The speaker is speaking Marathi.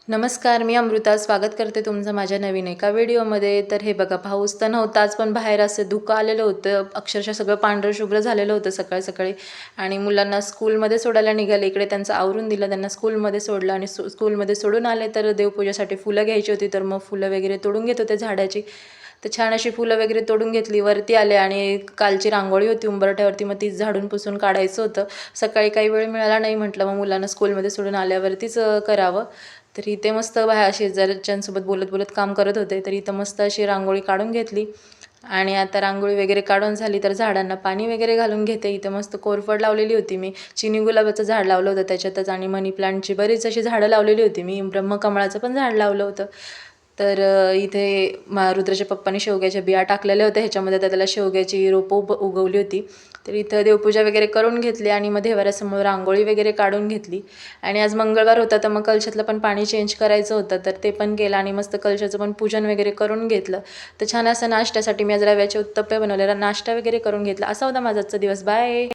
नमस्कार, मी अमृता. स्वागत करते तुमचं माझ्या नवीन एका व्हिडिओमध्ये. तर हे बघा, पाऊस तर नव्हताच, पण बाहेर असं धुकं आलेलं होतं. अक्षरशः सगळं पांढरं शुभ्र झालेलं होतं सकाळी-सकाळी. आणि मुलांना स्कूलमध्ये सोडायला निघाले. इकडे त्यांचं आवरून दिलं, त्यांना स्कूलमध्ये सोडलं आणि स्कूलमध्ये सोडून आले. तर देवपूजेसाठी फुलं घ्यायची होती, तर मग फुलं वगैरे तोडून घेत होते झाडाची. तर छान अशी फुलं वगैरे तोडून घेतली. वरती आले आणि कालची रांगोळी होती उंबरठ्यावरती, मग तीच झाडून पुसून काढायचं होतं. सकाळी काही वेळ मिळाला नाही, म्हटलं मग मुलांना स्कूलमध्ये सोडून आल्यावरतीच करावं. तर इथे मस्त बाहेर शेजारच्यांसोबत बोलत बोलत काम करत होते. तर इथं मस्त अशी रांगोळी काढून घेतली आणि आता रांगोळी वगैरे काढून झाली तर झाडांना पाणी वगैरे घालून घेते. इथं मस्त कोरफड लावलेली होती मी. चिनी गुलाबाचं झाड लावलं होतं त्याच्यातच आणि मनी प्लांटची बरीच अशी झाडं लावलेली होती मी. ब्रह्मकमळाचं पण झाड लावलं होतं. तर इथे रुद्राच्या पप्पांनी शेवग्याच्या बिया टाकलेल्या होत्या ह्याच्यामध्ये, तर त्याला शेवग्याची रोपं उगवली होती. तर इथं देवपूजा वगैरे करून घेतली आणि मग देवाऱ्यासमोर रांगोळी वगैरे काढून घेतली. आणि आज मंगळवार होता, तर मग कलशातलं पण पाणी चेंज करायचं होतं, तर ते पण केलं आणि मस्त कलशाचं पण पूजन वगैरे करून घेतलं. तर छान असं नाश्त्यासाठी मी आज रव्याचे उत्तप्पे बनवलेला नाश्ता वगैरे करून घेतला. असा होता माझा आजचा दिवस. बाय.